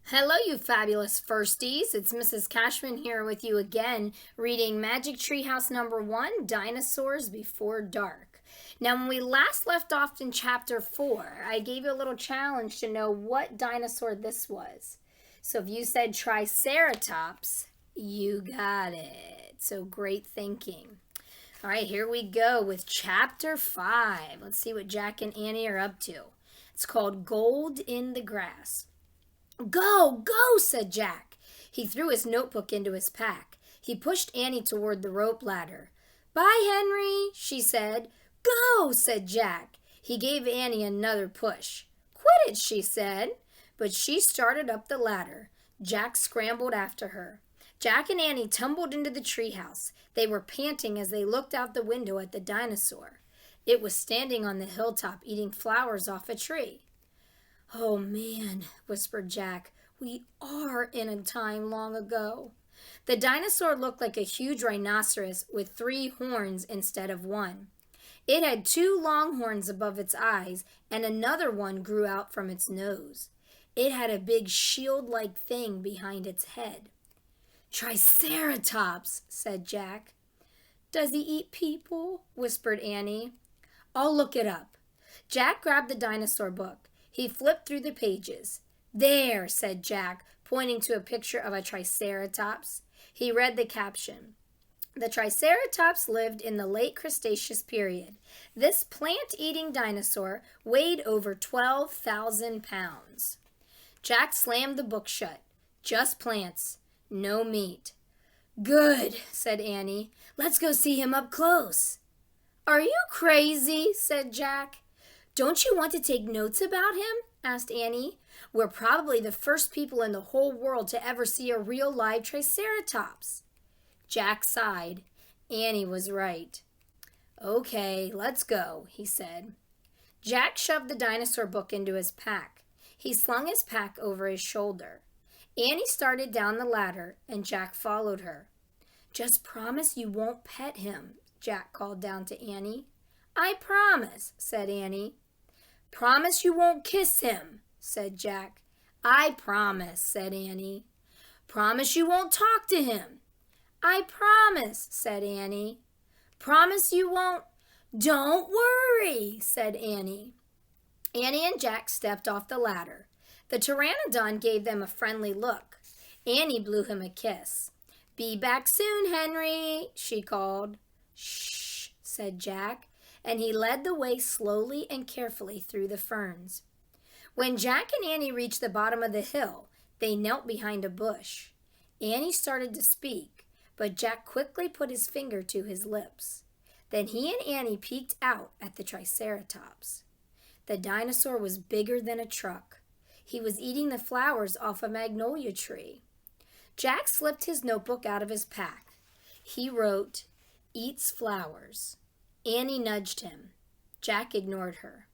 Hello, you fabulous firsties. It's Mrs. Cashman here with you again, reading Magic Treehouse number 1, Dinosaurs Before Dark. Now, when we last left off in chapter 4, I gave you a little challenge to know what dinosaur this was. So if you said Triceratops, you got it. So great thinking. All right, here we go with chapter 5. Let's see what Jack and Annie are up to. It's called Gold in the Grass. Go, go, said Jack. He threw his notebook into his pack. He pushed Annie toward the rope ladder. Bye, Henry, she said. Go, said Jack. He gave Annie another push. Quit it, she said. But she started up the ladder. Jack scrambled after her. Jack and Annie tumbled into the treehouse. They were panting as they looked out the window at the dinosaur. It was standing on the hilltop eating flowers off a tree. Oh, man, whispered Jack. We are in a time long ago. The dinosaur looked like a huge rhinoceros with 3 horns instead of 1. It had 2 long horns above its eyes, and another one grew out from its nose. It had a big shield-like thing behind its head. Triceratops, said Jack. Does he eat people? Whispered Annie. I'll look it up. Jack grabbed the dinosaur book. He flipped through the pages. There, said Jack, pointing to a picture of a Triceratops. He read the caption. The Triceratops lived in the late Cretaceous period. This plant-eating dinosaur weighed over 12,000 pounds. Jack slammed the book shut. Just plants, no meat. Good, said Annie. Let's go see him up close. Are you crazy? Said Jack. Don't you want to take notes about him? Asked Annie. We're probably the first people in the whole world to ever see a real live Triceratops. Jack sighed. Annie was right. Okay, let's go, he said. Jack shoved the dinosaur book into his pack. He slung his pack over his shoulder. Annie started down the ladder, and Jack followed her. Just promise you won't pet him, Jack called down to Annie. I promise, said Annie. Promise you won't kiss him, said Jack. I promise, said Annie. Promise you won't talk to him. I promise, said Annie. Promise you won't. Don't worry, said Annie. Annie and Jack stepped off the ladder. The pteranodon gave them a friendly look. Annie blew him a kiss. Be back soon, Henry, she called. Shh, said Jack, and he led the way slowly and carefully through the ferns. When Jack and Annie reached the bottom of the hill, they knelt behind a bush. Annie started to speak, but Jack quickly put his finger to his lips. Then he and Annie peeked out at the Triceratops. The dinosaur was bigger than a truck. He was eating the flowers off a magnolia tree. Jack slipped his notebook out of his pack. He wrote, Eats flowers. Annie nudged him. Jack ignored her.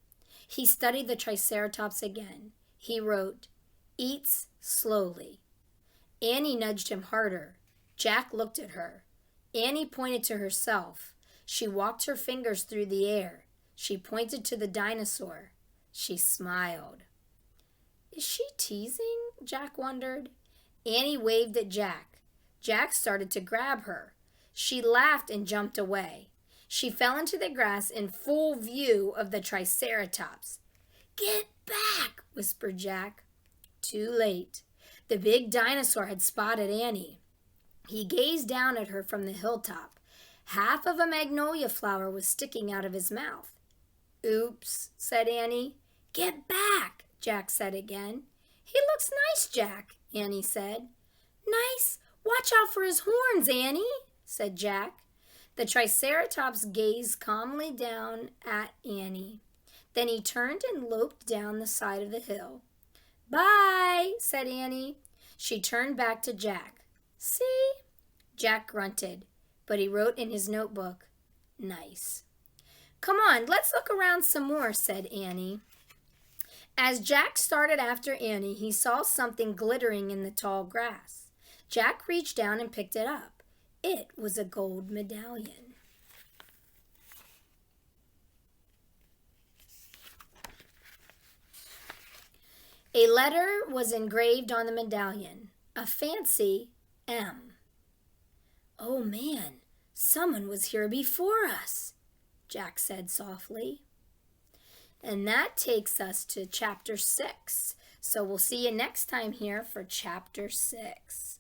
He studied the Triceratops again. He wrote, Eats slowly. Annie nudged him harder. Jack looked at her. Annie pointed to herself. She walked her fingers through the air. She pointed to the dinosaur. She smiled. Is she teasing? Jack wondered. Annie waved at Jack. Jack started to grab her. She laughed and jumped away. She fell into the grass in full view of the Triceratops. Get back, whispered Jack. Too late. The big dinosaur had spotted Annie. He gazed down at her from the hilltop. Half of a magnolia flower was sticking out of his mouth. Oops, said Annie. Get back, Jack said again. He looks nice, Jack, Annie said. Nice? Watch out for his horns, Annie, said Jack. The Triceratops gazed calmly down at Annie. Then he turned and loped down the side of the hill. Bye, said Annie. She turned back to Jack. See? Jack grunted, but he wrote in his notebook, Nice. Come on, let's look around some more, said Annie. As Jack started after Annie, he saw something glittering in the tall grass. Jack reached down and picked it up. It was a gold medallion. A letter was engraved on the medallion, a fancy M. "Oh, man, someone was here before us," Jack said softly. And that takes us to chapter 6. So we'll see you next time here for chapter 6.